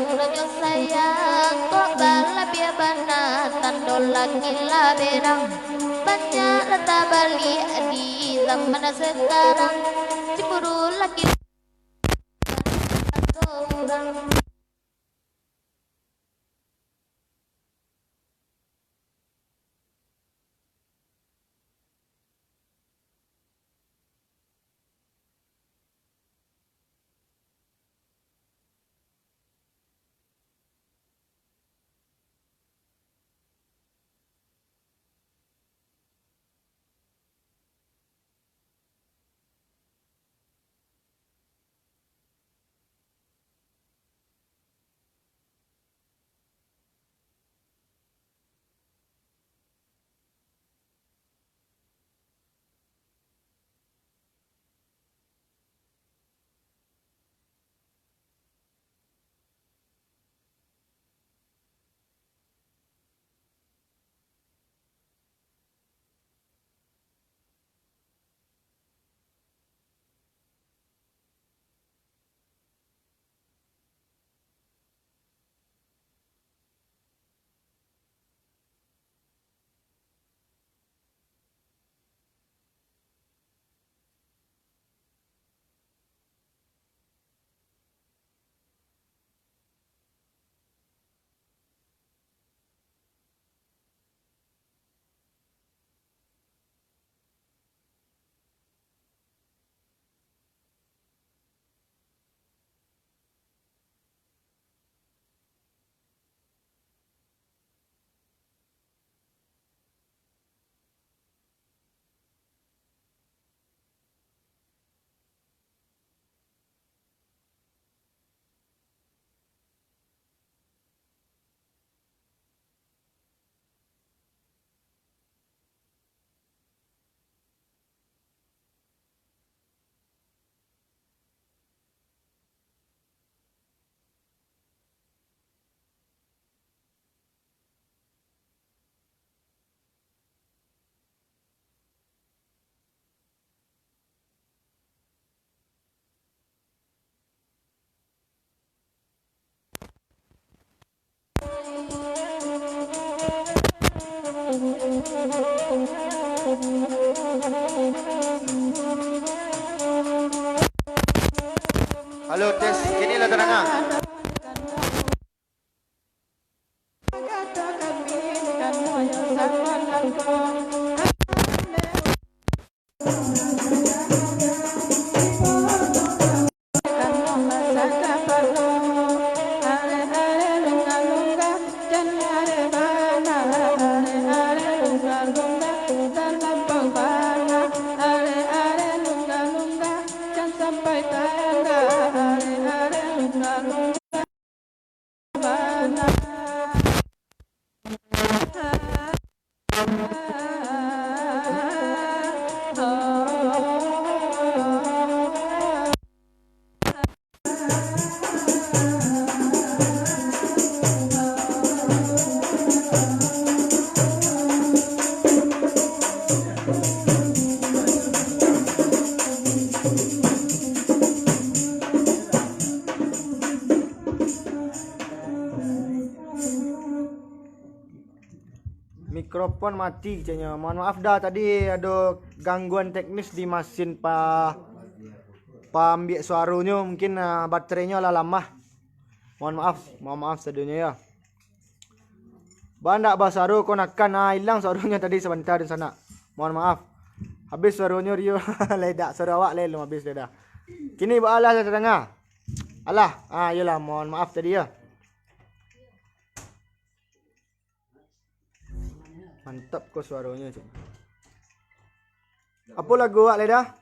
Nonyo sayang kok bala pia banatan lagi la berang banyak rata bali di zaman sekarang cemburu lagi orang. Halo tes, kini lah tenang. Mikrofon mati kayaknya. Mohon maaf dah tadi ada gangguan teknis di mesin ambil suaranya, mungkin baterainya lah lama. Mohon maaf sebelumnya ya. Bandak basaru kau nakkan hilang suaranya tadi sebentar di sana. Mohon maaf. Habis suaranya Rio ledak suara awak lelum habis dah. Kini baalah saya dengar. Alah, yalah mohon maaf tadi ya. Mantap kok suaranya cik. Apa lagu awak leda?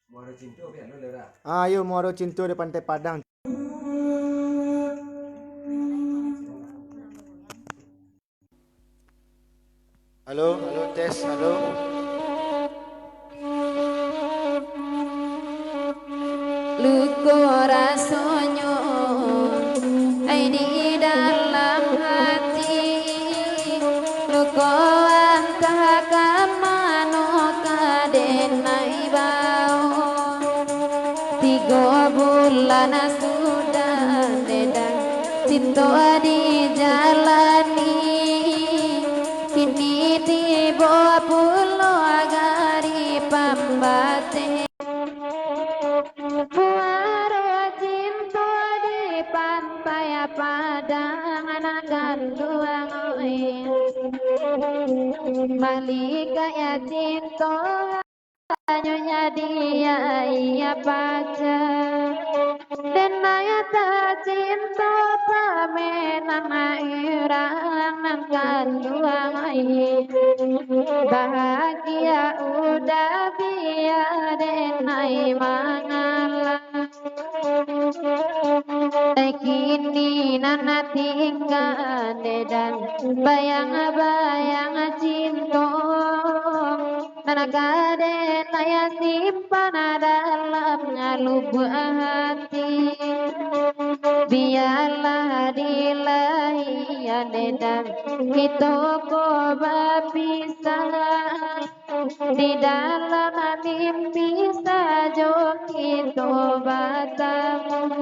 Muaro Cinta piano leda. Ayo Muaro Cinta di Pantai Padang. Halo, tes, halo. Luko rasonyo ai di dalam hati luko antah mano kadenai bau 3 bulan sudah dedan cinta dijalani kini tiba pulau agari pambate buara cinta di pantai padang anak ganduang malika ya cinta nyonya dia iya pacar dan naya tak cinta pamenan irang nan kanduang bahagia udah biar denai mangalah kini nana tinggal dan bayang-bayang cinta nana kade naya simpan dalamnya lubuk hati biarlah dilahian dan kita kau berpisah di dalam mimpi saja kita bertemu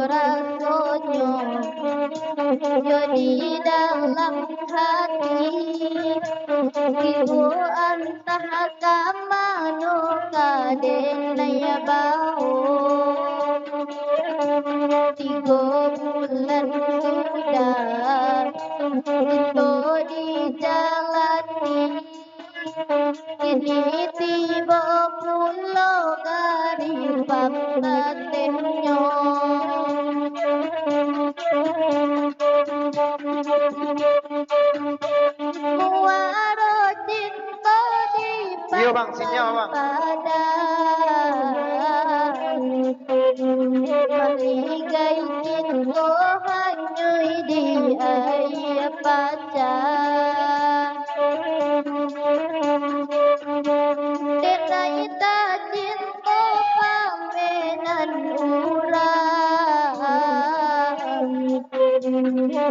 Rasanya yo di dalam hati ibu antah kamano kadenaya bau 3 bulan sudah itu dijalani kini tiba pulau gari pambatenyo muaro cinta di Iya bang, sinyal bang. Maligai cinta hanyui di ayah pacar denai tak cinta pamenan urang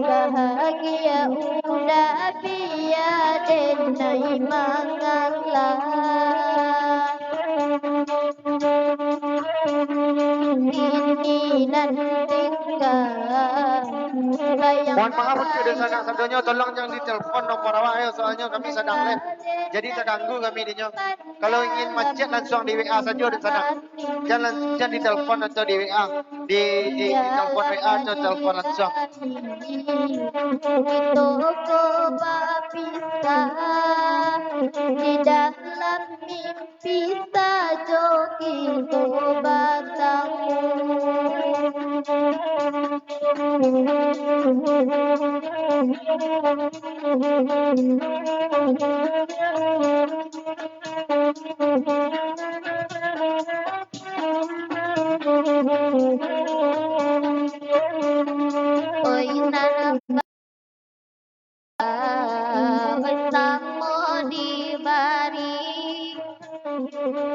bahagia udah biar denai mangalah ini nanti Mohon maaf untuk di sana sabdonya tolong jangan ditelepon nomor awak ayo soalnya kami sedang live. Jadi terganggu kami dinyo. Kalau ingin macet langsung di WA saja di sana. Jangan ditelepon atau di WA. Di telepon WA atau telepon langsung. Toko berpisah di dalam mimpi saja kita oi nana bersama di bari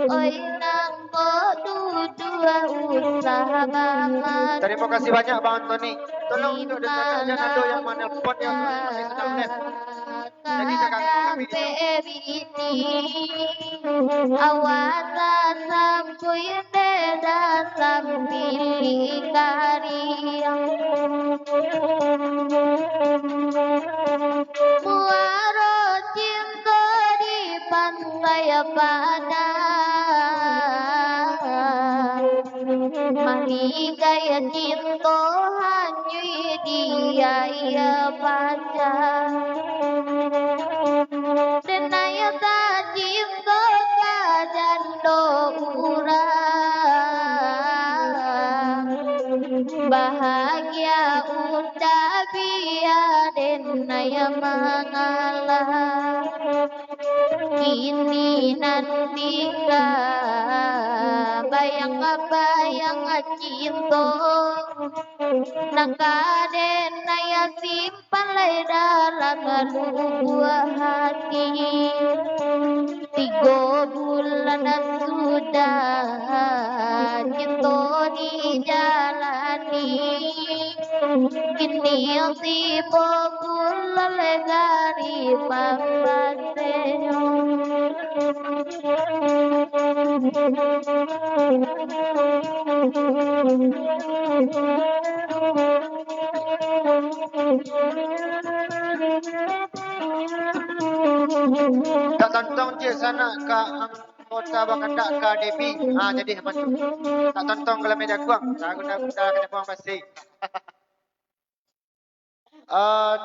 oi nangko dua usaha banget Terima kasih banyak Bang Antoni. Tolong untuk di sana jangan ada yang menelpon ya kami sedang live. Jadi terganggu kami dinyo. awasan sampai beda sambil karya muaro cinta di pantai padang mani gaya cinta hanyui dia ya pacar denaya tak cinta kadan do urang bahagia udah biar denaya mangalah kini nanti bayang-bayang cinta nakaden naya simpan mulai dalam lubuk hati. 3 bulan sudah kita dijalani, kini tiba bulan dari papaseyo. Tak tontong je sana ke kota bakanda ke Debi. Jadi macam tak tontong kalau meja kuang. Tak guna kena buang pasir.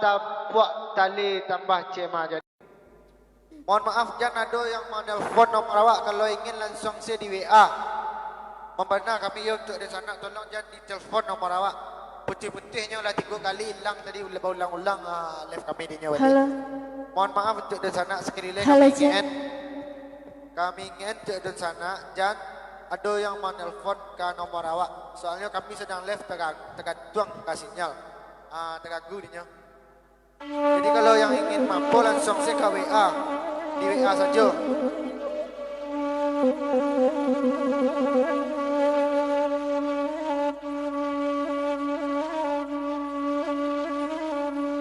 Tak buat tali tambah cema jadi. Mohon maaf jangan ada yang menelpon nomor awak kalau ingin langsung saya di WA. Membenar kami untuk di sana tolong jangan ditelepon nomor awak. Putih-putihnya lah 3 kali hilang tadi ulang-ulang live kami di nyawa. Halo. Mohon maaf untuk di sana sekali lagi Halo, kami ingin untuk di sana jangan ada yang menelpon ke nomor awak. Soalnya kami sedang live tergantung ke sinyal. Terganggu dinya. Jadi kalau yang ingin mampu langsung saya ke WA. Di WA saja.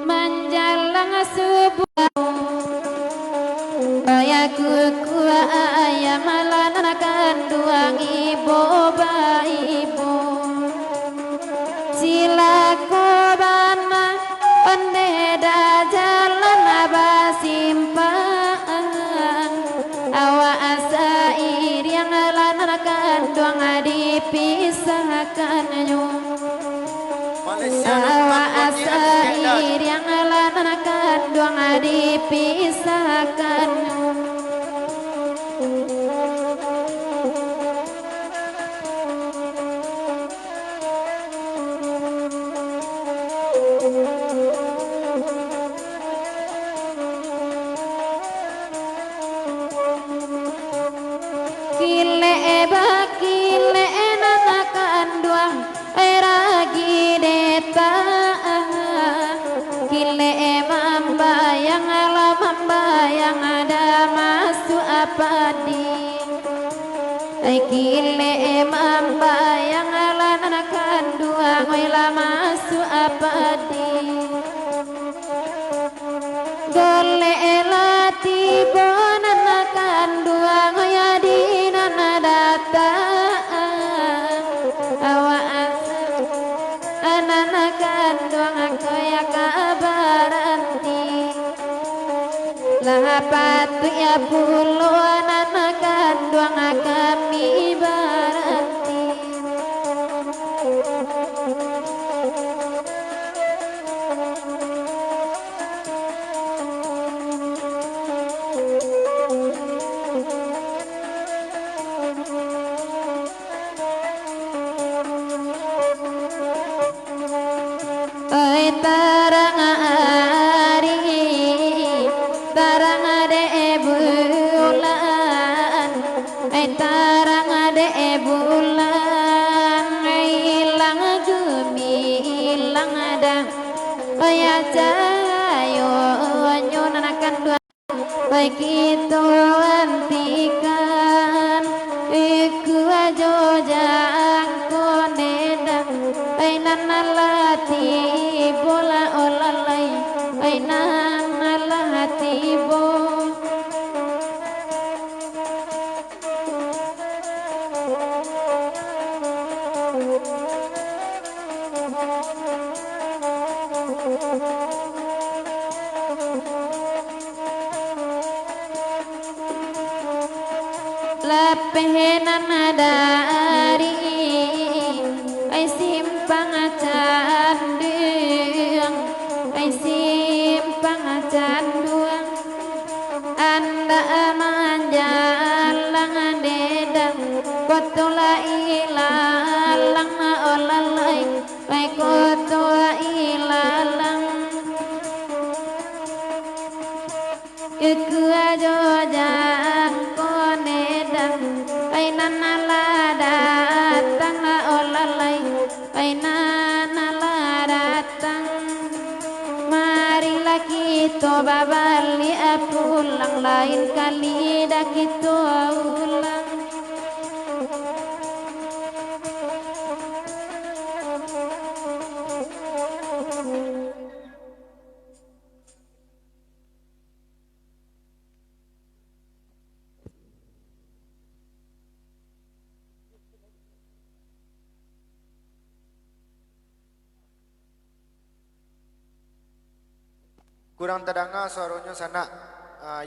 Menjalang sebuah ayaku ayam malanakan duang ibu ibu sila kobana ondeda jalan abasimpang awa asa yang lananakan duang dipisahkan awa asa yang lananakan duang dipisahkan. Kile nanakan duang eragi deta kile mambayang ala mambayang ada masuk apa di kile mambayang ala nanakan duang ela masuk apa di gole ela tiba nanakan duang ya di ananakan doang aku ya kabaranti lah patu ya puluh ananakan doang kami baranti tarang ari tarang ade bulan tarang ade bulan hilang gumi hilang ada ya cayo nyonanakan dua baik itu antikan iku ajo jangko nedang nanalati bola olalai nanalati bo lepenan dari ai simpang canduang ai simpang canduang anda manjalang dedang kotula ilalang olalai ai kotula ilalang iku ajo jang konedang ai nanala datang olalai ai nanala datang mari toba bali pulang lain kali dah kita ulang. Kurang terdengar suaranya sana.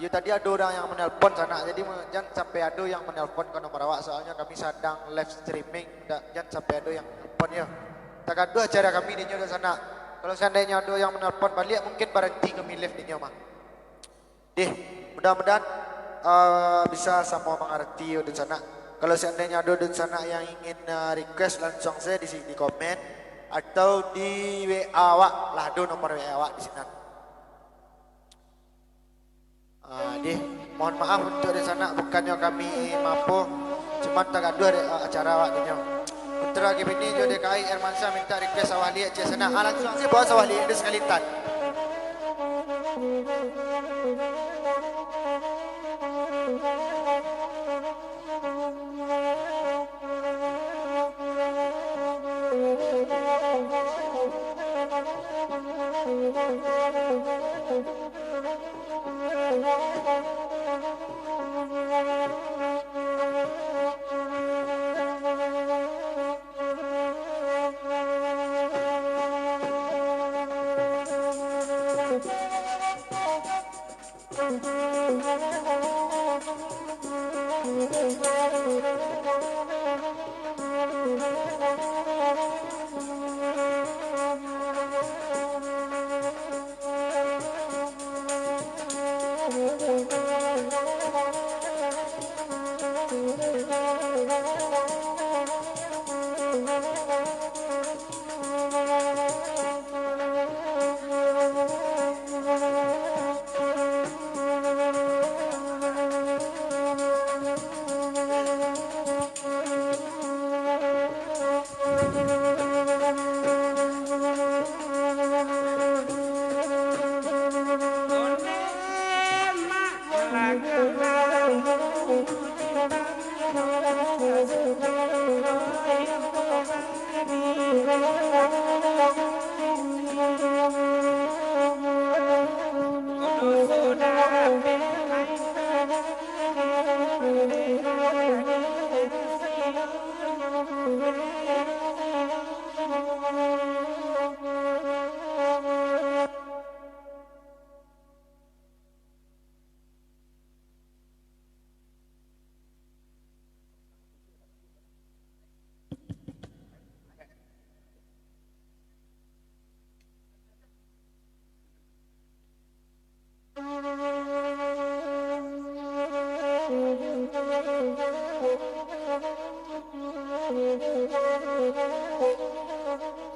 You tadi ada orang yang menelpon sana, jadi jangan sampai ada yang menelpon ke nomor awak, soalnya kami sedang live streaming. Jangan sampai ada yang menelpon ya. Tak ada acara kami di nyoda sana. Kalau seandainya ada yang menelpon balik, mungkin berhenti kami live di nyoda. Mudah-mudahan bisa sama mengerti di sana. Kalau seandainya ada di sana yang ingin request langsung saya di komen atau di WA awak lah, ada nomor WA awak di sini. Mohon maaf untuk di sana, bukannya kami mampu, cuma tak ada acara awak di nyoda. Putra ini jo DKI Hermansyah minta request awak lihat je sana. Langsung saya bawa awak lihat dia sekali tan.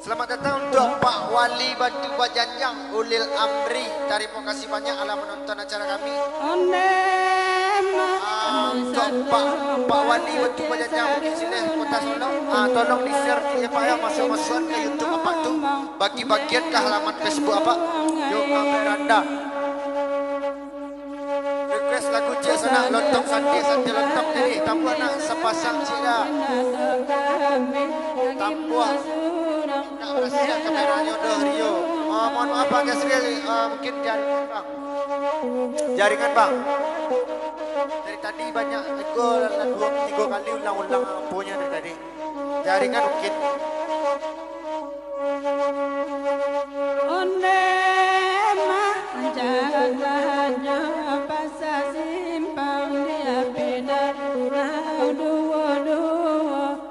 Selamat datang untuk Pak Wali Batu Bajanjang Ulil Amri. Terima kasih banyak telah menonton acara kami. Untuk Pak Wali Batu Bajanjang mungkin sini Kota Solo. Tolong di share Pak ya, masuk-masuk ke YouTube apa tu. Bagi-bagian ke halaman Facebook apa. Yuk kameranda. Request lagu Cik Sana lontong santi lontong jadi tambuh nak sepasang cina. Tambuh. Nak berhasil kameranya dah Rio. Mohon maaf Bang Yasril, mungkin jaringan Bang. Jaringan Bang. Dari tadi banyak tiga kali ulang-ulang punya dari tadi. Jaringan mungkin.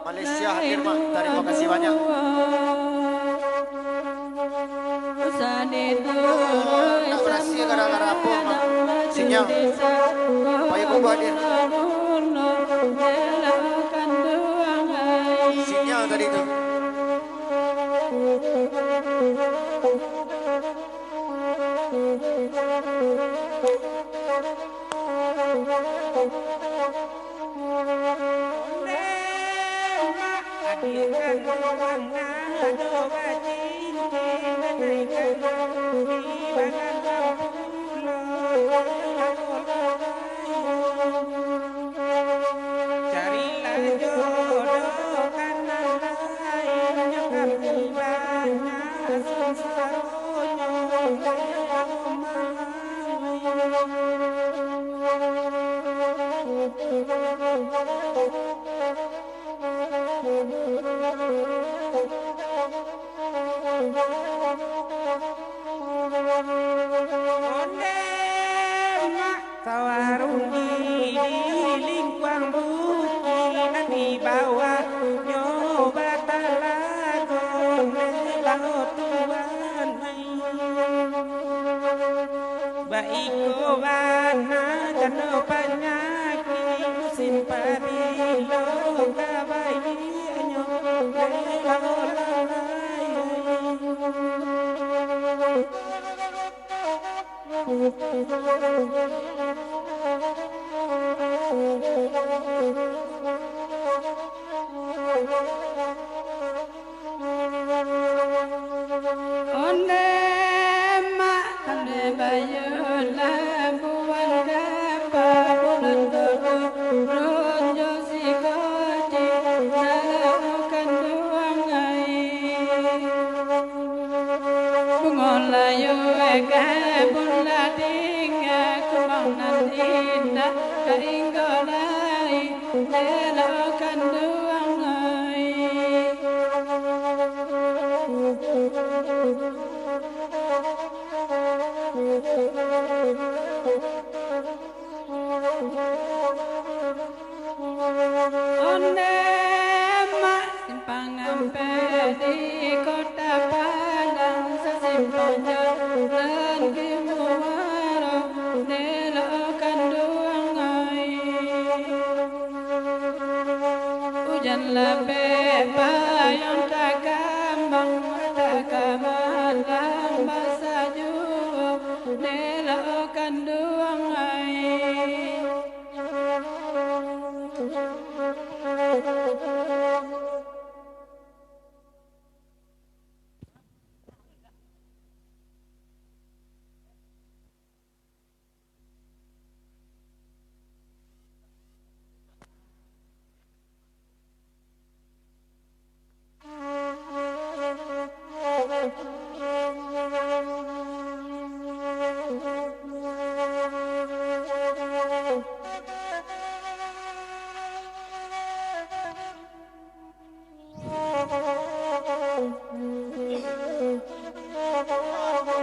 Malaysia hadir Mak, terima kasih banyak. Nak berhasil gara-gara apa Mak? Sinyal. Payah Bobo hadir. Sinyal tadi tu. tawarungi di lingkuang buki dan di bawah nyoba talagon laut tuan baiko wana jano penyakit musim pabilo kabayi anyo Onde mak kande bayu lambuan gapa bulan dodo rojo sikoti nalakan duangai bungolayo ega buladinga kumang nantinda kainggolai nalakan duangai Onde mak simpang ampe di kota Padang sesimpang jalan kimuaro nelokan duangai hujan labe bayang tak kambang tak kamadang basa juo nelokan duangai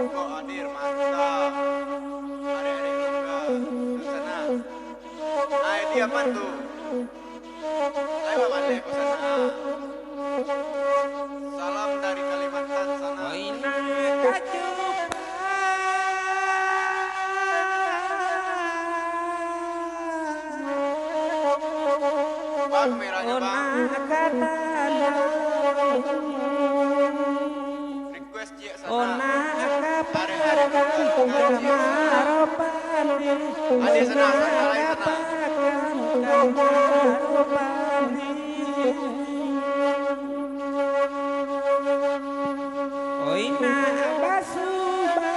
Kok hadir mantap. Adik-adik juga ke sana. Nah, dia apa tuh? Ayo balik ke sana. Salam dari Kalimantan sana. Oina kajupa Bang merahnya bang. Request cik sana. Ona Hari-hari Adik sana, sana, sana. Oina basuba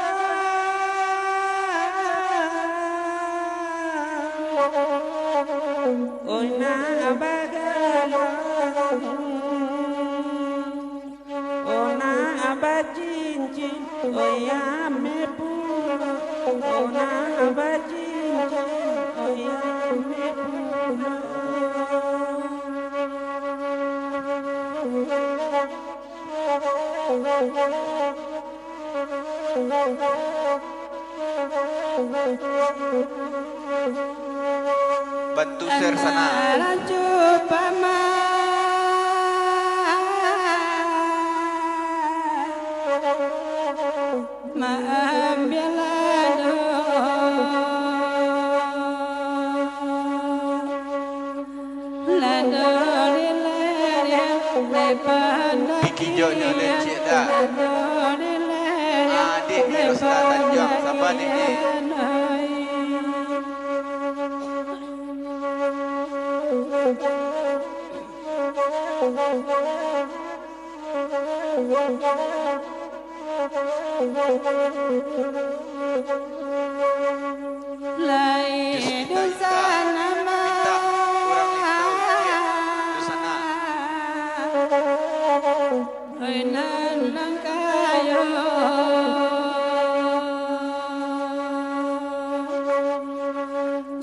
Oina bagala Ona abacincin oya mepulo Ona abacincin oya mepulo Bantu share sana. Hijaunya lecet dah. Adik ni Ustaz Tanjung. Siapa adik ni? Lai dosa nama Minta kurang lintau sikit. Di sana. Oi nan nang kayo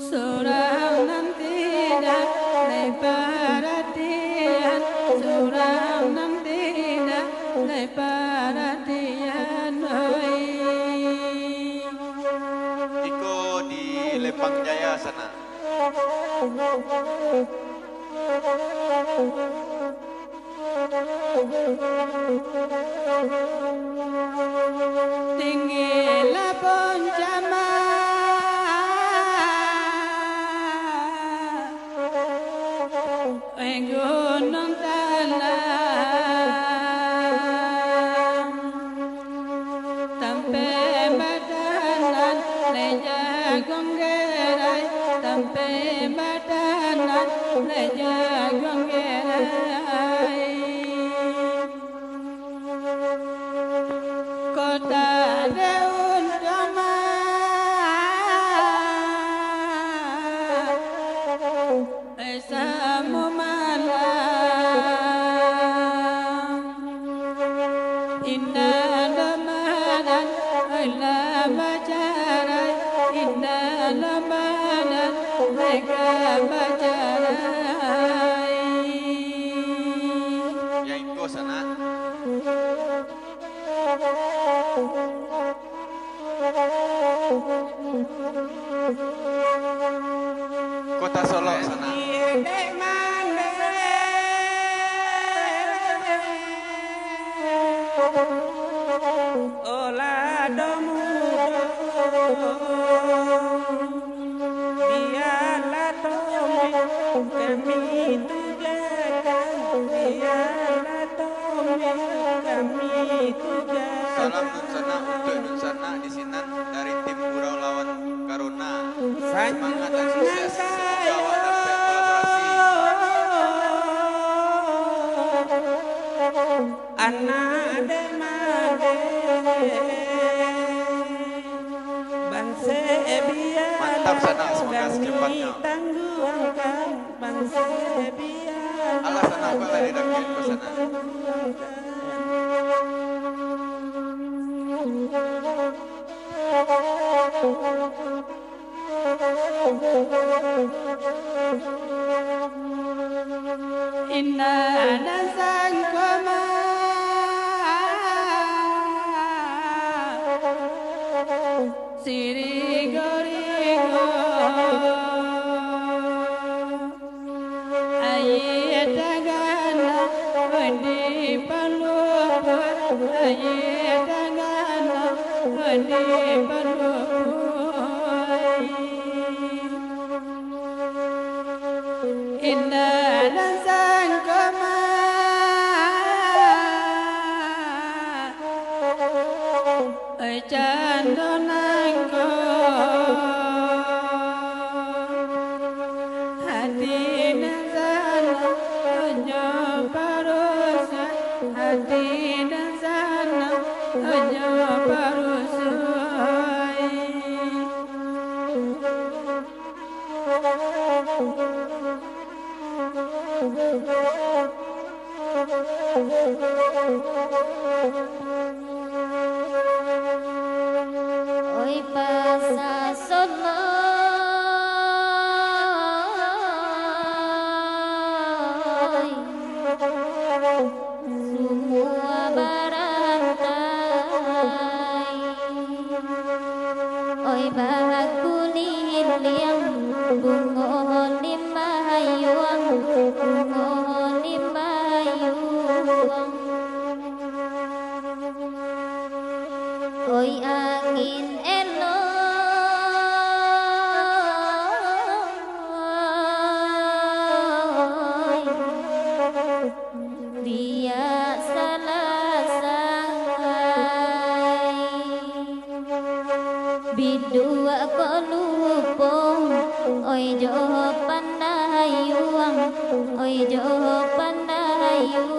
Surang nan tidak Lai perhatian Surang nan tidak Lai perhatian Oi Lembang Jaya sana. Tinggilah Ponjama Gunung Talang Tampe badanan leja gonggerai Tampe badanan leja gonggerai Kota Deun Dama Esamu malam Inna lamanan Ila bacarai Inna lamanan Mereka bacarai Yang itu sana. Kota Solo sana. Dek mande Ola domudo Biarlah tome kami tugakan Biarlah tome kami tugakan Salam Nun Sana untuk Nun Sana di Sinan dari tim Gurau Lawan Karuna. Semangat dan sukses. Semoga awak dapat kolaborasi. Anak demade bangsa biar Mantap sana, semoga kami secepatnya. tangguhkan bangsa biar Allah sana bala di dakin ke sana. Inna nazan koma Siri gorigo Ayatagana Wadi palupa Ayatagana Wadi palupa Inna nazan koma Candonangko Hati nazana Ojo parusa Hati nazana Ojo parusa Oi pasa Solo semua barantai Oi bagulin liang bungo limayuang bungo limayuang Oi angin eloy dia salasai bidua kolupong oi jo pandayuang oi jo pandayuang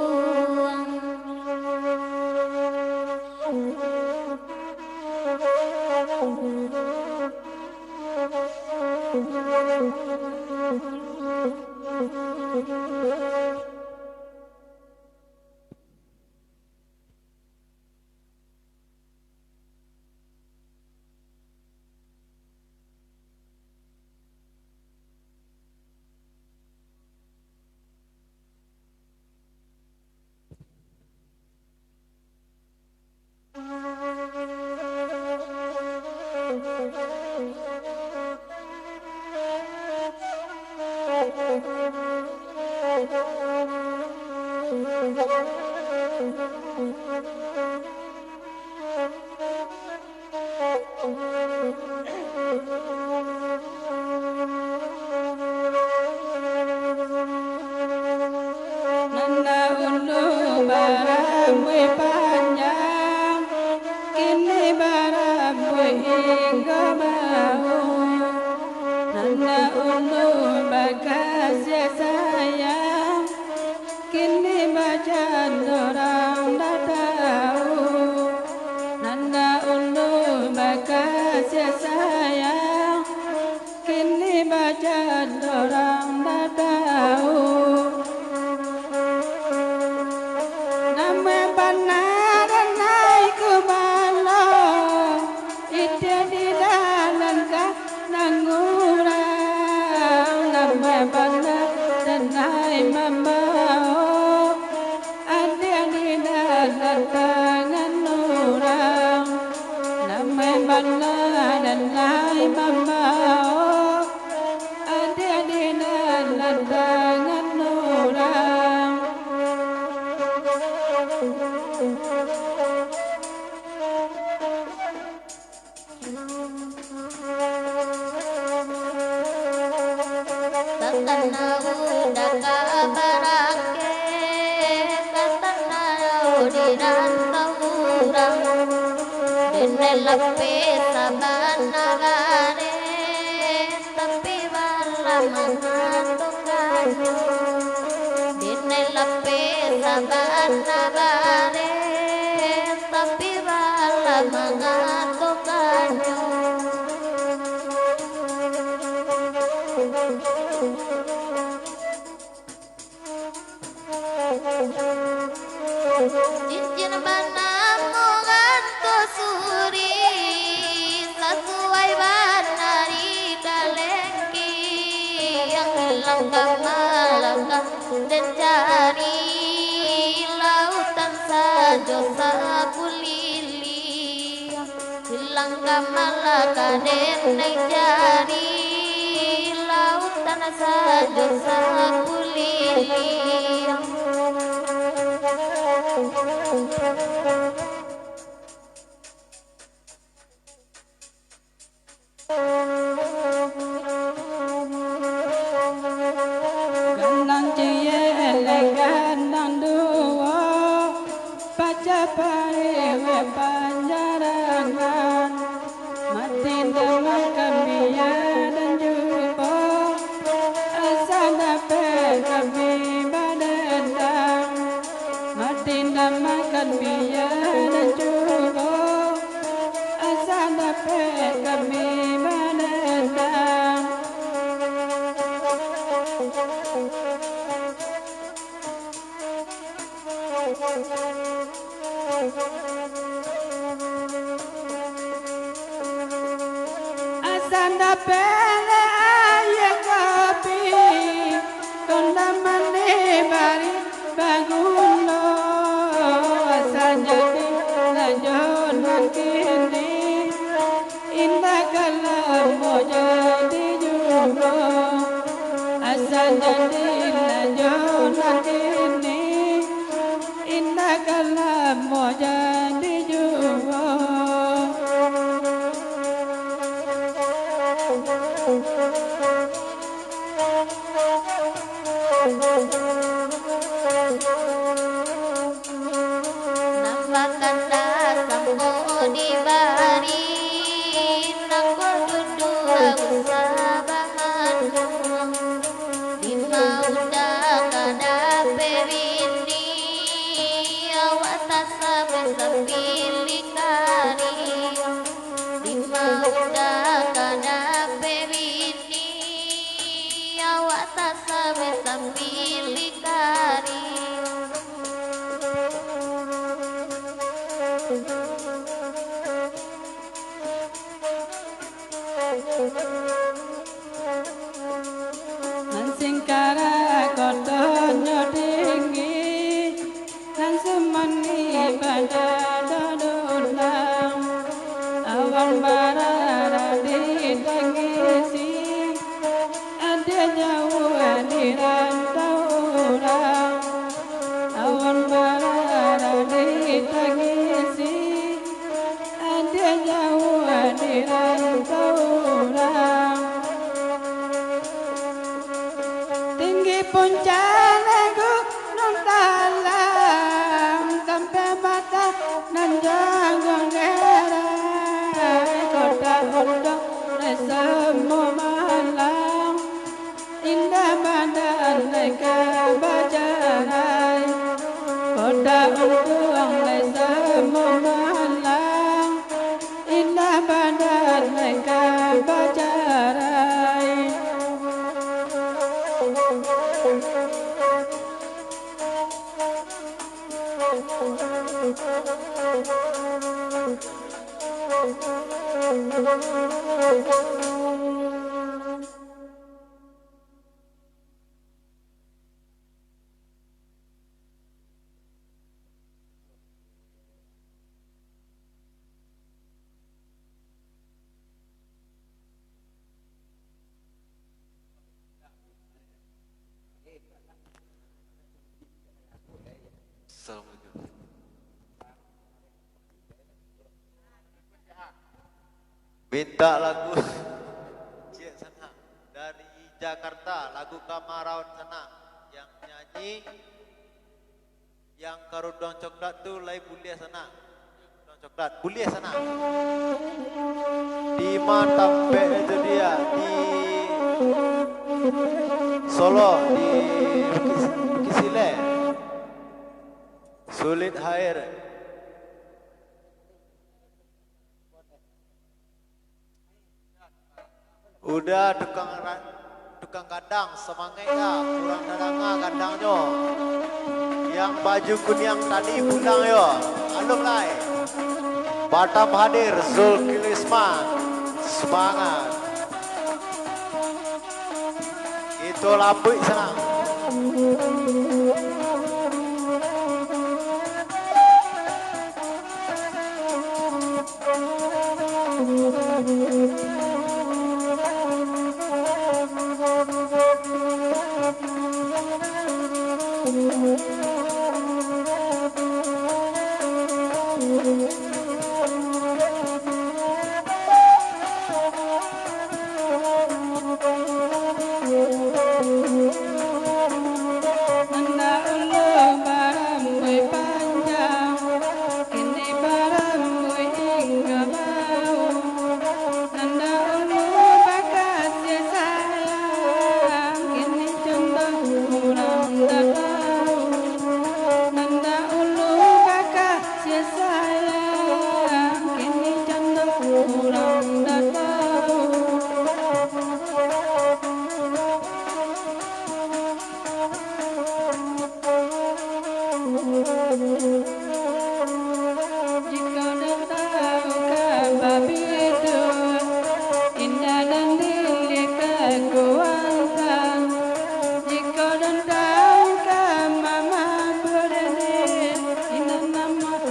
Nanda ulu baramwe panjang kini baramwe hingga mau. Nanda ulu bagasi sayang kini bacan orang dah tahu. Nanda ulu bagasi sayang kini bacan orang dah tahu. Nama benar naik ke bala, itu di dalam nangurang. Nama benar naik membawa, ada di dalam tangan orang. Nama benar naik membawa, ada di dalam tangan orang. Tatana udah kabarake, tatana di rantau urang, dene lepe sabana gare, tapi bala mengantukkan. Dene lepe sabana gare, tapi bala mengantukkan. Cincin banamu gantung suri, sesuai banari kalengki yang hilang kamalaka dan cari lautan sajo sapu lili. Hilang kamalaka dan cari lautan sajo sapu lili. Ganang cie ganang dua, baca parewe panjarangan, mati dengan kambia dan jumpa, asana pe kami badendang, mati dengan kambia dan jumpa, asana pe kami badendang. Asanda pele aye kopi, konda mane bari bagulo. Asanda di lajon makini, indah kalam moja di jumbo. Asanda di lajon makini, indah kalam moja di jumbo. Nampakan sampo di bari, nangko duduk sabangan. Di mauda kada pewini, awak tak sampai kari. Di mauda kada pewini, awak tak sampai kari. Nansingkara kotonyo tinggi, nan semani pada dodonang, awan barara di tangisi, ada jauh di rantau orang, puncak gunung talang sampai mata nan jangan gerai kota undang semua malang indah badan mereka bajarai kota undang semua malang indah badan mereka bajarai. Assalamualaikum. Minta lagu Cik sana dari Jakarta, lagu Kamaraun sana yang nyanyi yang karudang coklat tu lai bulia sana. Karudang coklat bulia sana. Di Matampek itu dia di Solo di Kisile. Sulit air. Udah tukang kadang semangat dah kurang dadanga kadangnya. Yang baju kuning tadi pulang yo. Alum lai. Batam hadir Zulkilisman. Semangat. Itu lapuk sana.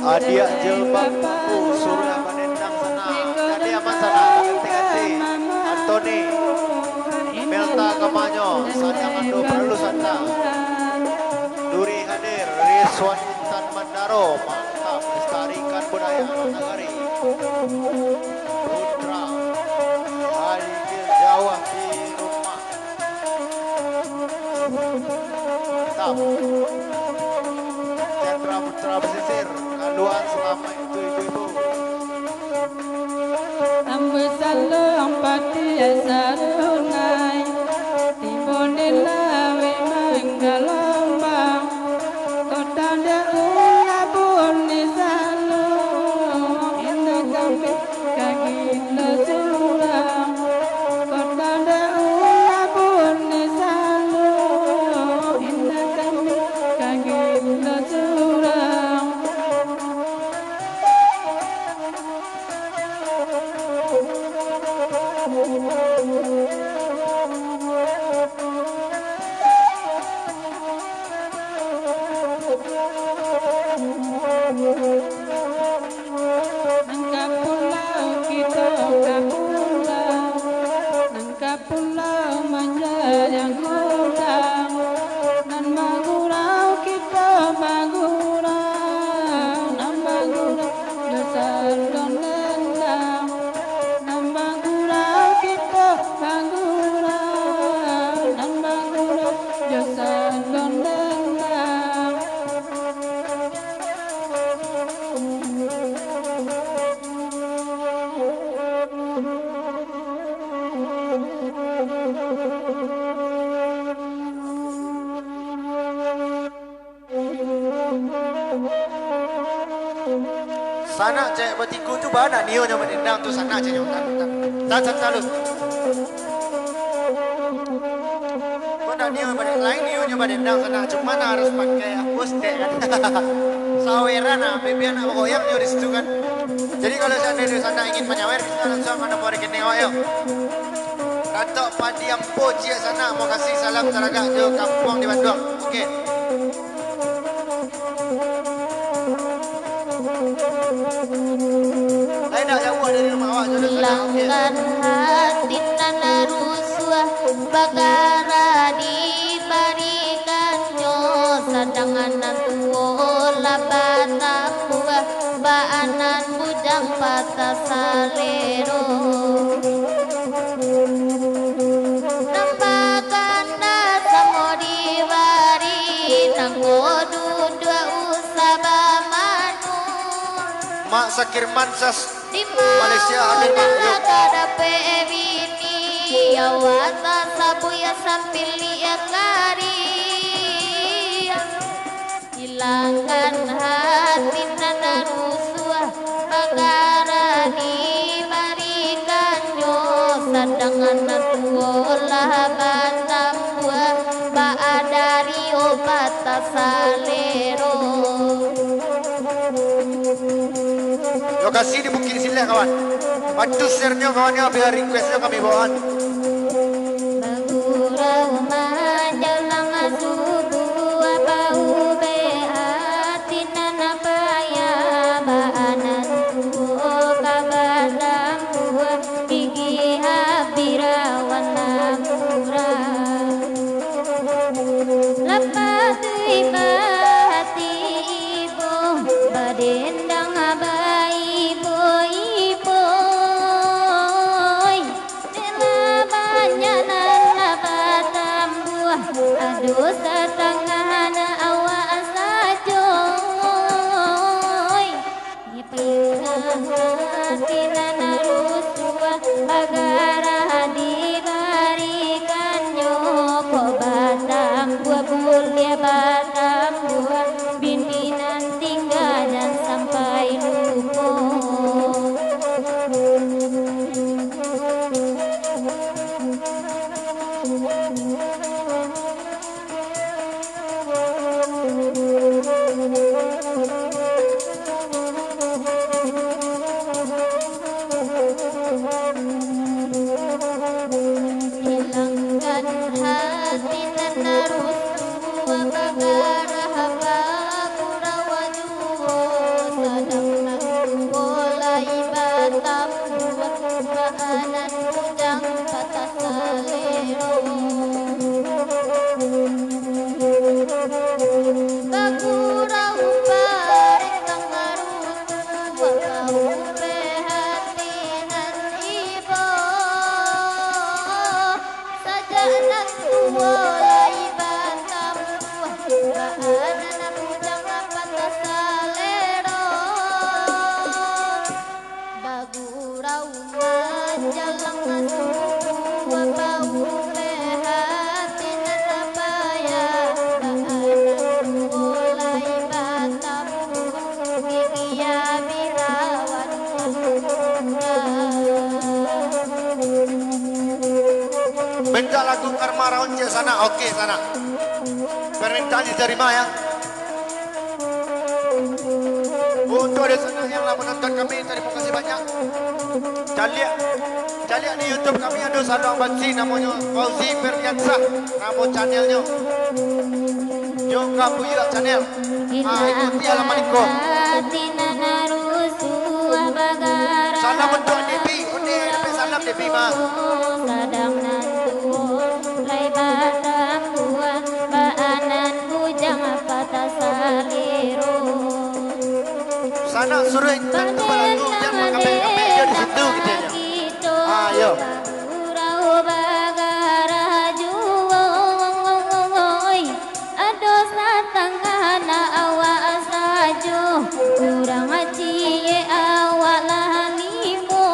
Adia jelbab surya menendang sana. Jadi aman sana. Ganti-ganti. Antoni. Melta Kamanyo. Sanjangan do perlu sana. Duri hadir. Rizwan Intan Mandaro. Mantap. Lestarikan budaya anak negari. Putra. Hadir Jawa di rumah. Mantap. Putra pesisir kaluan selama itu ibu-ibu. Ambu salam pati sarunai tibonela we manggalambang kota daula boni salong indah kami kagila surang kota daula boni salong indah kami kagila surang. Nangka pulau kita ke pulau, nangka pulau menjadi gudang, nan magurau kita magurau, nan magurau dasar dan lendang, nan magurau kita magurau, nan magurau dasar Sana cek bertiku tu banyak nio nya menendang tu sana cek tan lu. Banyak nio banyak lain nio nya menendang sana cuma harus pakai hapus deh kan. Saweran ah, baby anak goyang nio di situ kan. Jadi kalau seandainya di sana ingin menyawer bisa langsung ada boleh kene ayo. Datuk Padi Ampo cia sana mau kasih salam taraga ke kampung di Bandung. Okey. Lain dah jauh dari rumah awak sudah sana. Hilangkan hati nana rusuh bagara diberikan sadangan tuo labata buah baanan bujang patah salero nampakan nasa mo diwari nanggodu dua usaba manu Mak Sakir Mansas di Malaysia hadir mak. Yuk. kada pebini awata sabu ya sampil ya kari hilangkan hati nana rusuh bagara diberikan sadangan natuolah batam buah baadari obat salero. Lokasi di Bukit Silah kawan. Bantu share-nya kawannya biar request-nya kami bawaan. Bagurau majalang subuh bau beati nana paya baanan tuo kabadam buah gigi habirawan namura lepas ibati ibu badendang abai boy boy nela banyanan labatam buah aduh setengah awak sajoy dipindah hati nana rusuh bagara diberikan nyoko batam buah mulia batam buah bimbingan tinggal dan sampai lupa. Hilangkan hati nana rusuh bagara haba purawa juwo sadang nanggola ibatam buah baanan bujang patah salero bagurau bareng ngarusuh bau behati nan ibo sajanan tuwo lai batam buah baanan bujang patah salero bagurau majalang subuh bau behati nan paya baanan tuwo lai batam buah gigi birawan Minta lagu Karma Raunja sana. Okey sana. Permintaan diterima ya. Untuk ada sana yang telah menonton kami, terima kasih banyak. Caliak di YouTube kami ada Sadang Bansi namanya Fauzi Ferdiansah. Nama channelnya. Jom kamu juga channel. Ikuti halaman itu. hati nana rusuh bagara Salam untuk Debi. Salam Debi mah. sadang nantu lai batam buah baanan bujang patah salero Sana suruh intan kepala tu jangan kape-kape dia di situ gitu aja. Ayo. Bagurau bagara juwoy ado satengah awak sajo kurang cie awak limo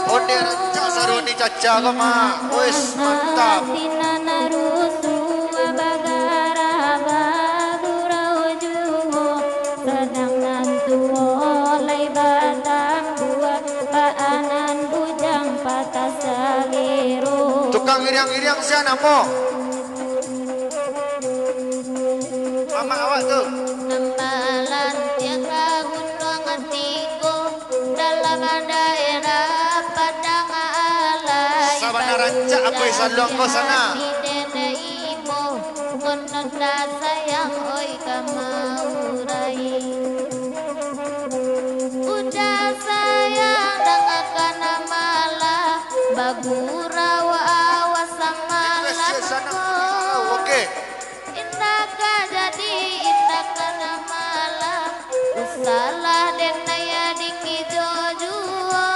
Onde rancak saruni caca kau mah. Wis mantap. hati nana rusuh bagara bagurau juwo sedang nantu oleh iriang siapa namo? Mama awak tuh. Nembalan tiada gunung hatiku dalam daerah Padang Alai. Sabana rancak apa yang saluang kau sana? Konda sayang oi kamaurai. Udah sayang dengarkan malah bagurawa awas sama laku. Okey. Indaka jadi indaka malah usalah denaya dikijojuo.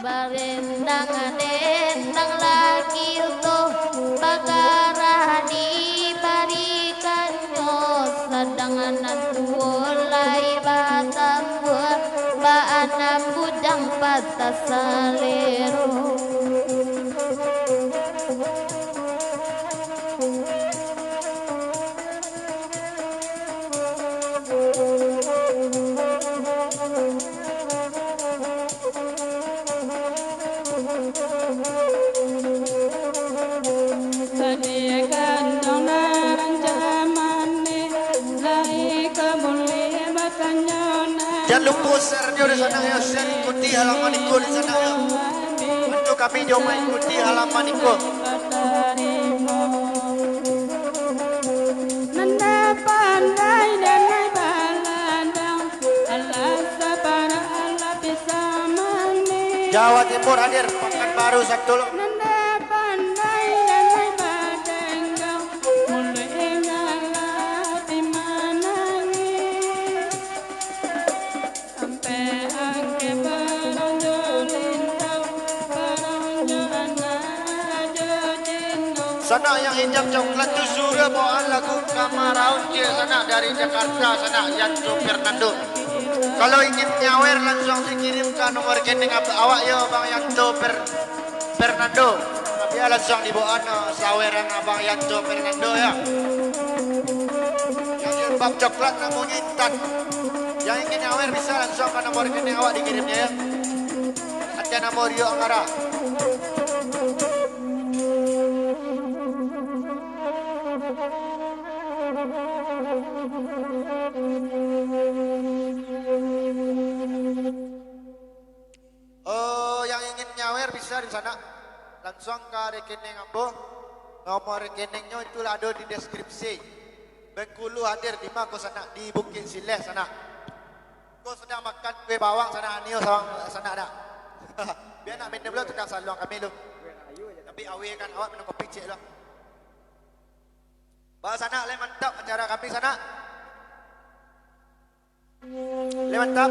Barendang dendang lagi utuh bagara diberikannya sedang anak tuolai batambua baana bujang patah salero. Sediakan donan jamane lai kemuliaan batanya. Jangan lupa share-nya di sana ya, share ikuti halaman ikut di sana ya. Untuk kami jom ikuti halaman ikut. Nanda pandai dan hai baladang Allah sabara Allah bisa mani. Jawa Timur hadir Pekanbaru satu. Nanda pandai dan hai badenggang mulai ngalah di mana ni. Sampai angke baronjo lintau baronjo anak jojino. Sana yang hijab coklat tu suruh bawaan lagu Kamaraun dia sana dari Jakarta sana Yanto Fernando. Kalau ingin nyawer langsung dikirimkan nomor rekening awak ya Bang Yanto Fernando. Dia langsung dibawaan saweran Abang Yanto Fernando ya. Yang jilbab coklat namanya Intan. Yang ingin nyawer bisa langsung ke nomor rekening awak dikirimnya ya. Ada nomor Rio Anggara. Yang ingin nyawer bisa di sana langsung ke rekening ambo. Nomor rekeningnya itu ada di deskripsi. Bengkulu hadir di mana sana di Bukit Sileh sana. Kau sedang makan kue bawang sana Anio sana ada. Biar nak minum dulu tukang saluang kami lu. Tapi awe kan awak minum kopi cik lah. Bawa sana le mantap acara kami sana. Le mantap.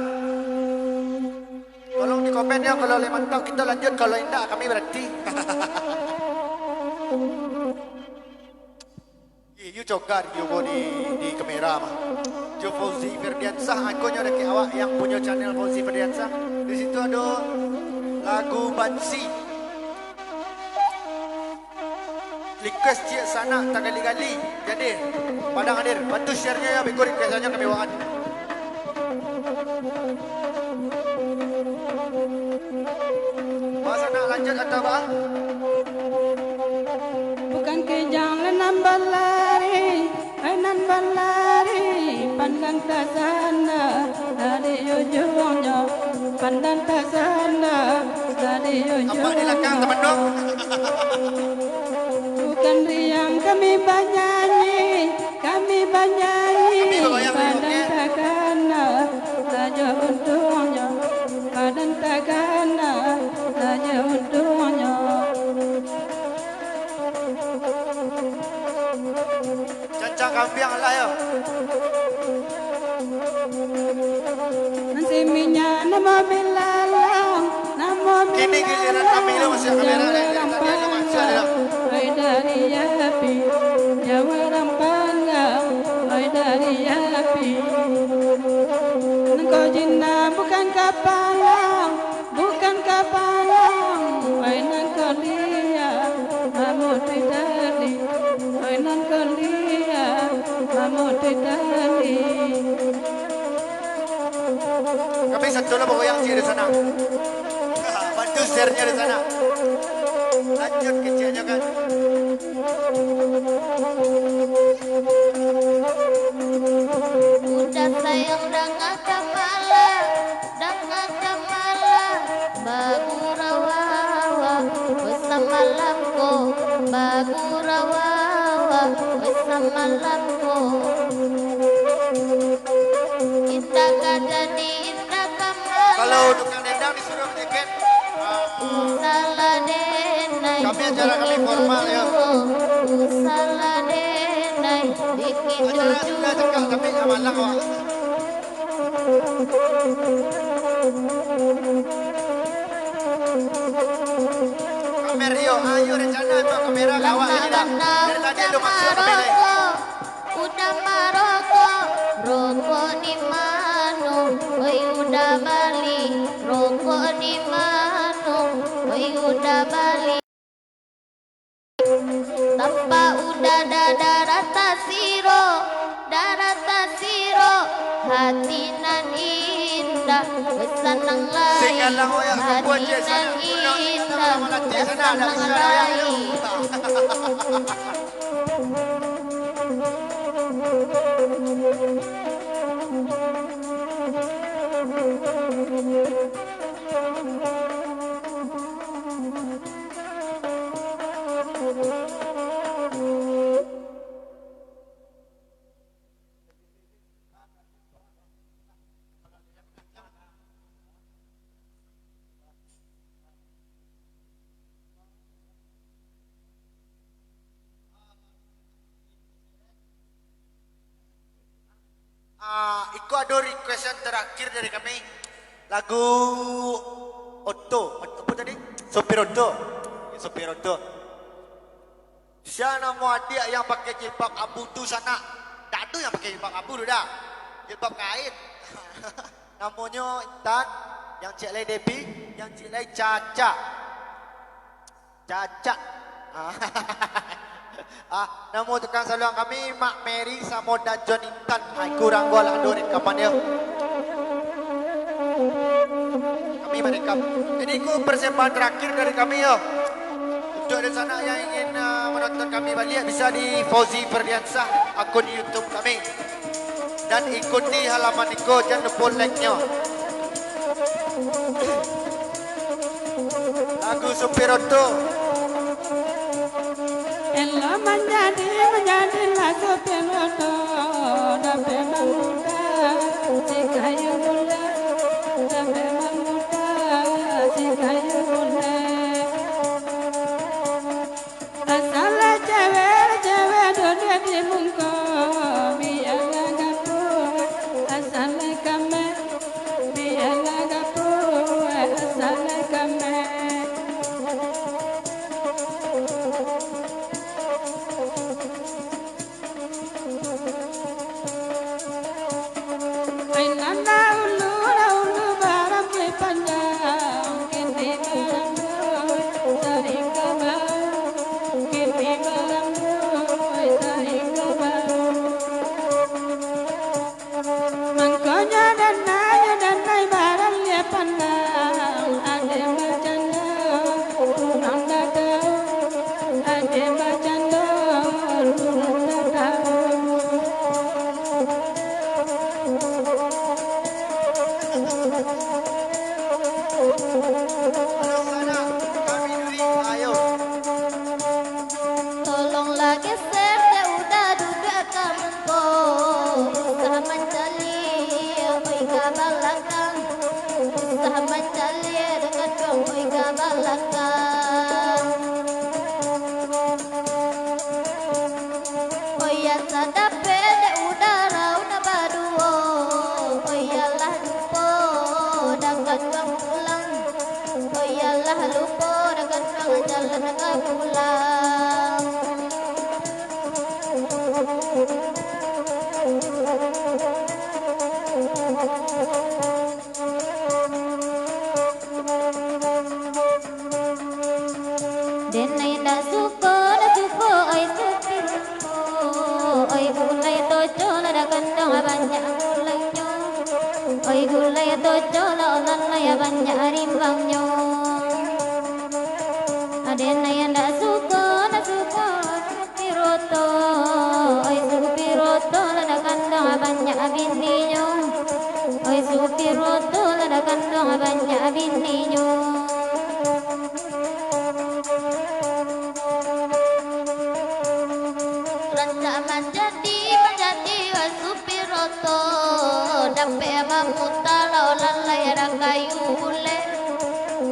Tolong di komen ya kalau le mantap kita lanjut, kalau tidak kami berhenti. You cogar you di kamera mah. Jo Fauzi Ferdiansah, aku nyoda ke awak yang punya channel Fauzi Ferdiansah. Di situ ada lagu Bansi. Request cik sana tak kali-kali. Jadi padang hadir, bantu share-nya ya, berikut request-nya kami bawakan. Bahasa nak lanjut atau bang? Bukan kejang nambah lari, nambah lari, pandang tak sana dari ujungnya, pandang tak sana dari ujungnya. Nampak di belakang teman dong. Bukan riang kami bernyanyi, pandang tak kana saja untungnya, pandang tak kana saja untungnya. Cancang kampiang lah ya. Nanti minyak nama bilalang, nama Kini giliran kami lu masih kamera ni. Tadi lu masih ada. Oi dari api, jawaran panggang, oi dari api. Engkau jina bukan kapalang, bukan kapalang, oi nan kau lihat, kamu tidak li, oi nan kau lihat, kamu tidak li. Kami satu lah pokok yang di sana. Bantu share-nya di sana. lanjut kecilnya kan. Udah sayang dengan kamala, bagurawawa, bersama lampu, bagurawawa, bersama lampu. Indah jadi indah kamala. Kalau tukang dendang disuruh menyeket, Salah denai. kami acara kami formal ya. Salah denai. Bikin Acara cucu. sudah cekak kami malang kok. Kamera yo, ayo rencana tuh kamera kawat ini dah. Dari tadi ada masuk kamera. Udah maroko, rokok di mano, oi udah bali, rokok di mano, oi udah bali. Tanpa udah darata siro, hati nan indah, besanang lain, Segala orang hati buat je nan sana. Undang indah, sama latih sana dah besanang sana yang lain. Iko ada requestan terakhir dari kami. Lagu Otto, apa tadi? Sopir Otto. Sopir Otto. Siapa nama adik yang pakai jilbab abu tu sana? Tak ada yang pakai jilbab abu tu dah. Jilbab kain. Namanya Intan, yang Cik Lai Debbie, yang Cik Lai Caca. Caca. Nama tukang saluang kami Mak Mary Samoda John Intan. Kurang gua lah dorin kapan dia. Kami merekam. Jadi ku persembahan terakhir dari kami ya. Untuk ada sana yang ingin menonton kami balik bisa di Fauzi Ferdiansah akun YouTube kami. Dan ikuti halaman Iko jangan lupa like-nya. Lagu Supir Otto. Ella menjadilah sopir Otto, dapat memuda, jika yang muda, dapat memuda, jika yang muda. Asalah cewek duduk di muka, biarlah gaduh, asalah kami, biarlah gaduh, asalah kami. Tolonglah geser dia udah duduk kamu. Usaha mencari oi ke belakang. Usaha mencari dengan dong oi ke belakang. Oi ya sadape dia udah rauna baduo. Oi ya lah lupa dengan kamu pulang. Oi ya lah lupa dengan kamu jalan dengan pulang. Denai dah suka oi supir oi gulai tojo la da kandang banyak gulainya oi gulai tojo la onan la ya banyak rimbangnya dena yang dak suka piroto oi supiroto lada kandang banyak bininya oi supiroto lada kandang banyak bininya Raja menjadi wa supiroto dape mamuta lalai ada kayu bule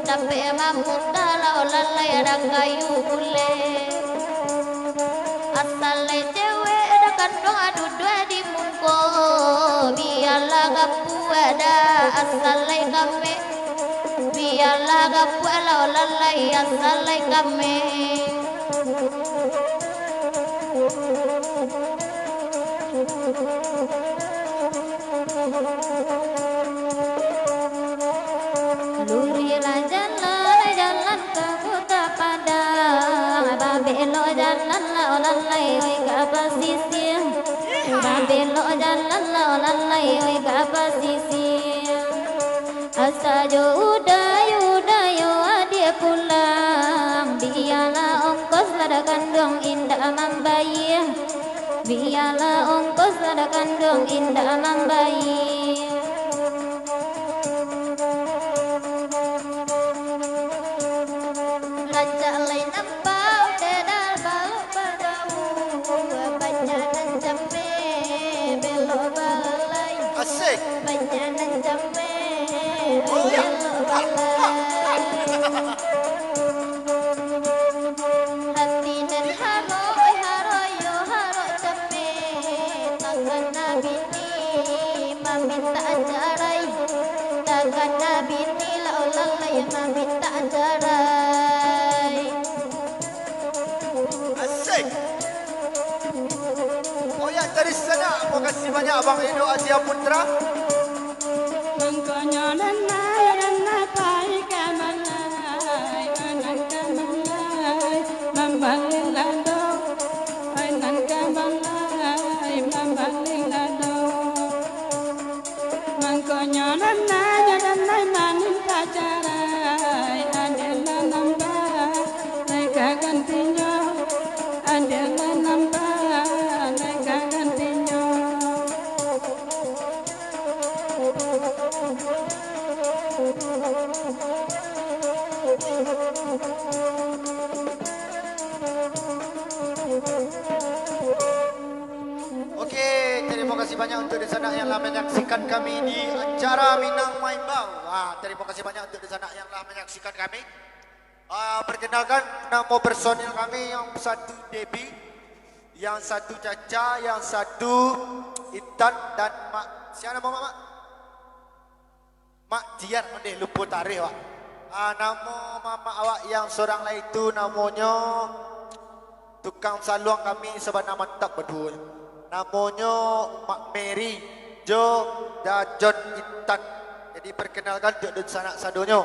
dape mamuta lalai ada kayu bule asal cewek ada kandung adu dua di muko biarlah gapu ada asal kami biarlah gapu lalai asal kami Lurilah jalan ke kota Padang Babelo jalan lalai oi ke pesisir Babelo jalan lalai oi ke pesisir Asajo udayo adik pulang Biarlah ongkos lada kandung indah membayar Biarlah ongkos lada kandung indah membayar Raja lain nampau dedal balok padamu Banyak dan jambe belok balai Asik. Banyak dan jambe belok balai Hati dan haro yo haro jambe Tangan nabi ni meminta ajarai Tangan nabi ni lalai meminta ajarai Asik. Oh ya, dari sana. Terima kasih banyak Abang Edo Asia Putra. Mangkonyo nanai pai kamalai anan kamalai mambalil lado anan kamalai mambalil lado Mangkonyo nanai manin kacarai adela nambah naik gantinya adela nambah naik gantinya Okey, terima kasih banyak untuk di sana yang telah menyaksikan kami di acara Minang Maimbang. Terima kasih banyak untuk di sana yang telah menyaksikan kami. Perkenalkan nama personil kami, yang satu Debbie, yang satu Caca, yang satu Intan dan Mak. Siapa nama Mak? Mak Jiar, mendih lupa tarikh Wak. Nama mama awak yang seorang lain itu namanya tukang saluang kami sebenarnya mantap berdua. Namanya Mak Mary, Jo dan John Intan. Jadi perkenalkan untuk di sana sadonya.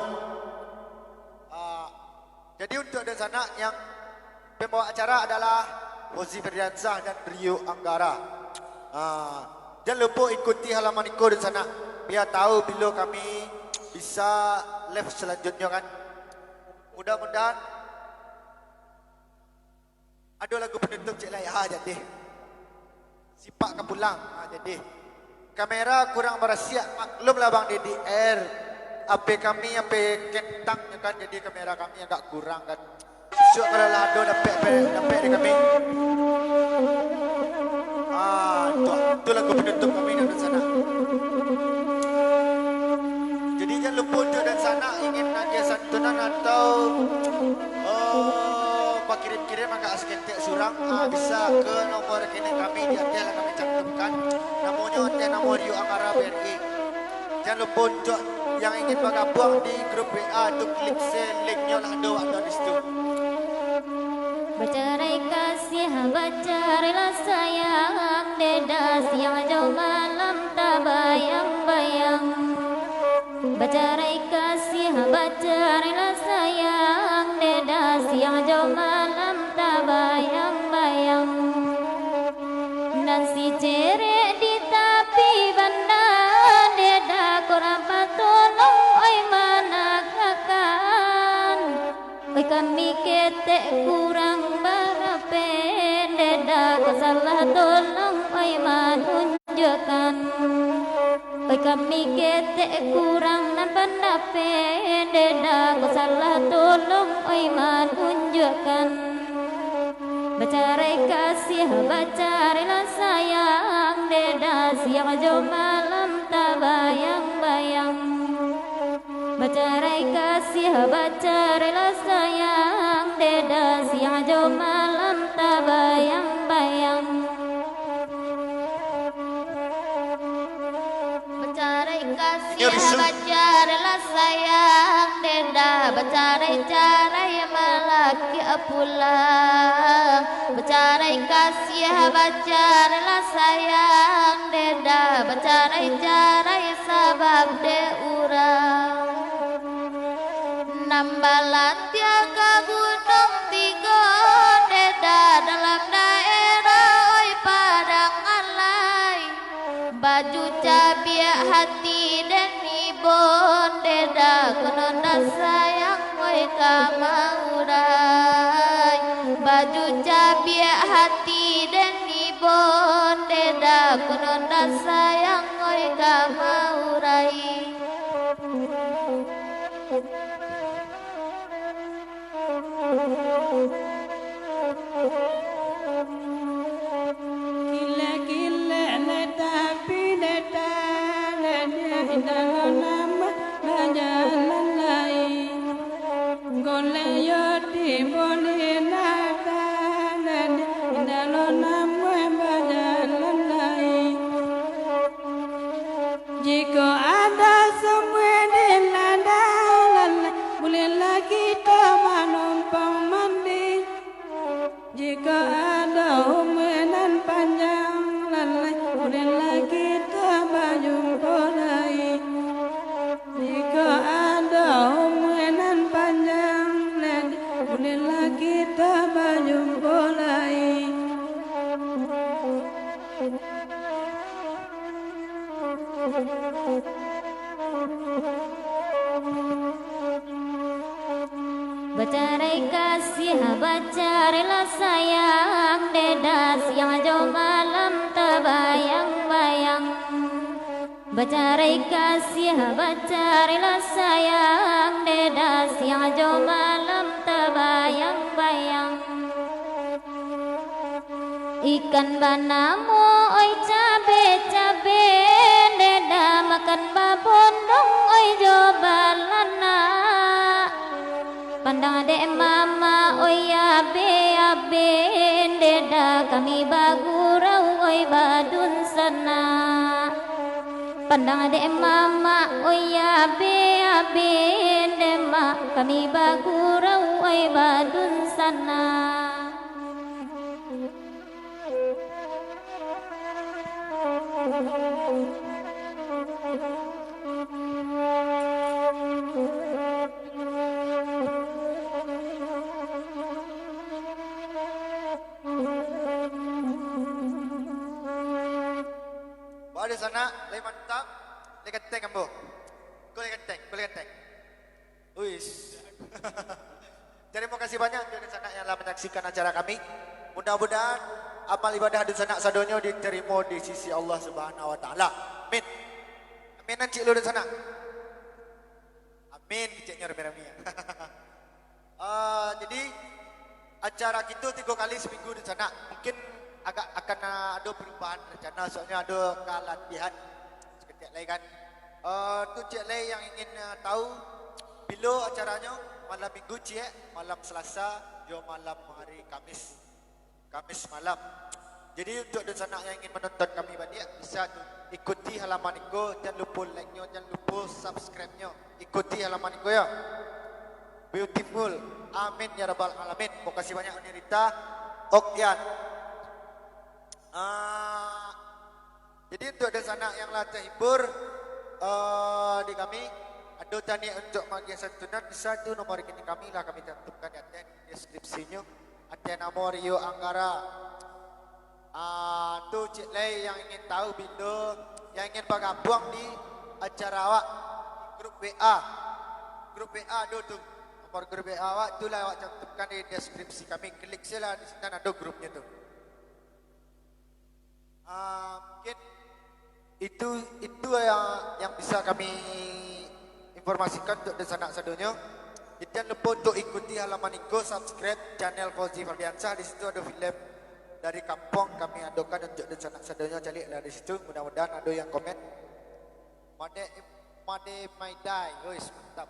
Jadi untuk di sana yang pembawa acara adalah Hozi Ferdiansah dan Rio Anggara. Jangan lupa ikuti halaman ikut di sana biar tahu bila kami bisa live selanjutnya kan. Mudah-mudahan ada lagu penutup Cik Laiha jadi. Sipak ke pulang jadi. Kamera kurang berasiat, maklumlah Bang Dedi R. HP kami HP kentangnya kan, jadi kamera kami agak kurang kan. Syuk kalau lado dapat di kami. Itu lagu penutup kami di sana. Jadi jangan lupa untuk dan sana ingin ada santunan atau kirim-kirim agak seketik surang, bisa ke nomor rekening kami di atas yang kami cantumkan. Namanya ada nama Rio Anggara BRI. Jangan lupa untuk yang ingin bergabung di grup WA itu klik linknya lah ada di situ. Bercerai kasih, bercerailah sayang, deda siang jauh malam tak bayang-bayang. Bercerai kasih, bercerailah sayang, deda siang jauh malam tak bayang-bayang. Dan si cerek di tepi bandar, deda kurang patolong, oi mana kakan, oi kami ket kurang berapa Deda salah tolong oi menunjukkan oi kami ketek kurang nan pendapat Deda salah tolong oi menunjukkan Bacarai kasih, bacarilah sayang Deda siang jo malam tak bayang-bayang Bacarai kasih, bacarilah sayang Deda siang jo malam tak bayang-bayang Bacarai kasih Inyo, bisu. bacarilah sayang Deda bacarai carai malaki pulang Bacarai kasih bacarilah sayang Deda bacarai carai sabab de urang Nambalan tiaga gunung tiga Deda dalam daerah oi padang alai Baju cabiak hati dan ibon Deda kunonda sayang oi kamaurai Baju cabiak hati dan ibon Deda kunonda sayang oi kamaurai Gila-gila tapi neta dalam nama berjalan lain Golek yo di boleh nada dalam nama berjalan lain Jika ada semua di landalan bolehlah kita menumpang mandi Jika ada umuran panjang lalai bolehlah kita berjumpa lagi Jika ada umuran panjang lalai bolehlah kita berjumpa lagi Bacarai kasih, bacarilah sayang Deda siang jo malam tak bayang-bayang Bacarai kasih, bacarilah sayang Deda siang jo malam tak bayang-bayang Ikan banamu oi cabe-cabe Deda makan babondong oi jo balana Pandang adek mama oi abe-abe Deda kami bagurau oi badun sana Pandang adek mama oi abe-abe Dema kami bagurau oi badun sana Bawa di sana, lagi mantap, lagi genteng ambo. Kau lagi genteng. Uis. Terima kasih banyak untuk di sana yang telah menyaksikan acara kami. Mudah-mudahan amal ibadah di sana sadonyo diterima di sisi Allah Subhanahu Wa Taala. Amin. Amin cik lu di sana. Amin ciknya rame-rame. Jadi acara kita 3 kali seminggu di sana. Mungkin agak akan ada perubahan rencana soalnya ada kelatihan seketik lagi kan. Tu cik lay yang ingin tahu bila acaranya malam minggu cik, malam Selasa, yo malam hari Kamis malam. Jadi untuk di sana yang ingin menonton kami banyak bisa ikuti halaman Iko, jangan lupa like-nya, jangan lupa subscribe-nya. Ikuti halaman Iko ya. Beautiful. Amin ya rabbal alamin. Terima kasih banyak Unirita Okyan. Jadi untuk di sana yang lah terhibur di kami ada tanya untuk bagi santunan bisa tu nomor rekening kami lah kami tentukan di atas deskripsinya. Ada nama Rio Anggara. Tu Cik Lay yang ingin tahu bila yang ingin bergabung di acara awak grup WA. Grup WA ada tu. nomor grup WA awak itulah awak cantumkan di deskripsi kami. Klik saja di sana ada grupnya tu. Mungkin itu yang bisa kami informasikan untuk sanak sadonya. Jangan lupa untuk ikuti halaman Iko, subscribe channel Fauzi Fardiansyah. Di situ ada film dari kampung kami adakan untuk sanak sadonya. Caliklah di situ. Mudah-mudahan ada yang komen. Made Maidai, guys, mantap.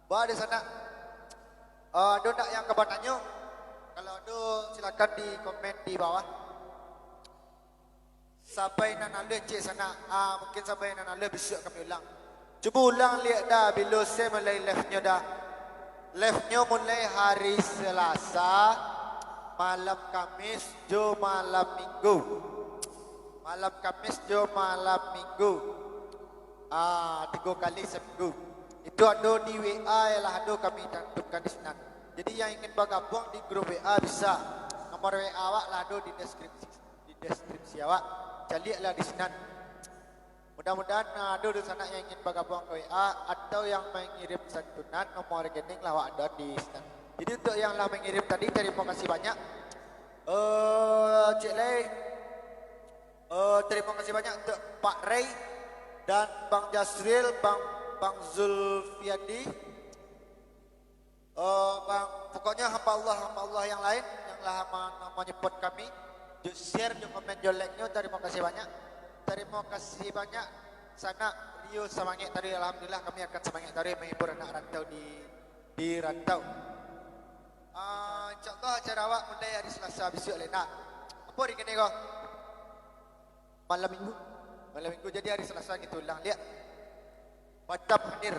Bah di sana. Ada tak yang kabar tanya? Kalau ada silakan di komen di bawah. Sampai nak nalih cik sana. Mungkin sampai nak nalih besok kami ulang. Cuba ulang lihat dah bila saya mulai live-nya dah. Live-nya mulai hari Selasa, malam Kamis, jo malam Minggu. Malam Kamis, jo malam Minggu. 3 kali seminggu. Itu ada di WA ialah ada kami cantumkan di sana. Jadi yang ingin bergabung di grup WA bisa. Nomor WA awak lah ada di deskripsi awak. Carilah di sana. Mudah-mudahan ada di sana yang ingin bergabung ke WA atau yang mengirim santunan, nomor rekening lah awak ada di sana. Jadi untuk yang lah mengirim tadi, terima kasih banyak. Cik Lei, terima kasih banyak untuk Pak Ray dan Bang Jasril, Bang Zulfiandi. Pokoknya hamba Allah yang lain yang lah menyebut kami. Share, komen, like-nya. Terima kasih banyak. Terima kasih banyak. Sana Rio Semangit tadi, alhamdulillah kami akan Semangit tadi menghibur anak rantau di rantau. InsyaAllah acara awak mulai hari Selasa besok Lena. Apa hari kini kau? Malam minggu jadi hari Selasa kita ulang. Lihat Batam hadir.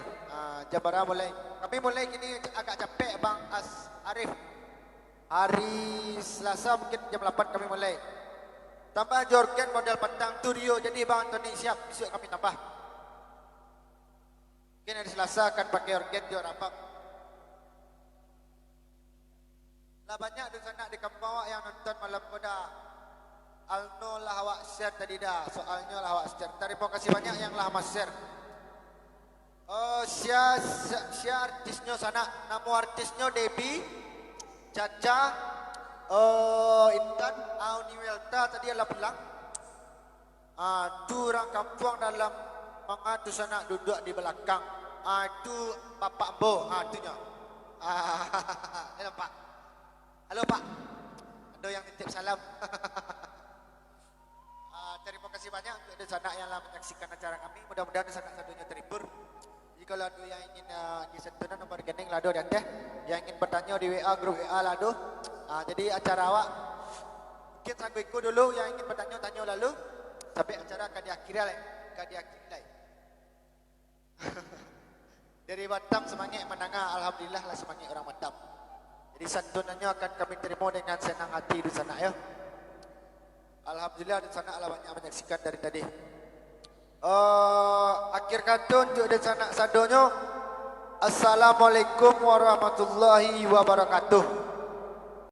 Jabara mulai. Kami mulai kini agak capek Bang Arif. Hari Selasa mungkin jam 8 kami mulai. Tambah jorgen model petang tu Rio. Jadi Bang Antoni siap. Besok kami tambah. Mungkin hari Selasa akan pakai organ jor apa. Lah banyak di sana di kampung awak yang nonton malam koda. Alno lah awak share tadi dah. Soalnya lah awak share. Terima kasih banyak yang lah mas share. Share artisnya sana. Nama artisnya Debbie, Caca, Intan, Auniwelta tadi adalah pulang. Tu orang kampung dalam mengadu sana duduk di belakang. Tu Bapak Bo, itunya. Nampak. Halo Pak. Ada yang titip salam. Terima kasih banyak untuk di sana yang menyaksikan acara kami. Mudah-mudahan di sana satunya terhibur. Jadi kalau ada yang ingin disentuhan nomor rekening lado dan teh, yang ingin bertanya di WA grup WA lado. Jadi acara awak mungkin saya ikut dulu, yang ingin bertanya tanya lalu sampai acara akan diakhiri lagi. Dari Batam Semangit menangah, alhamdulillah lah Semangit orang Batam. Jadi santunannya akan kami terima dengan senang hati di sana ya. Alhamdulillah di sana Allah banyak menyaksikan dari tadi. Akhir kata untuk di sana sadonyo. Assalamualaikum warahmatullahi wabarakatuh.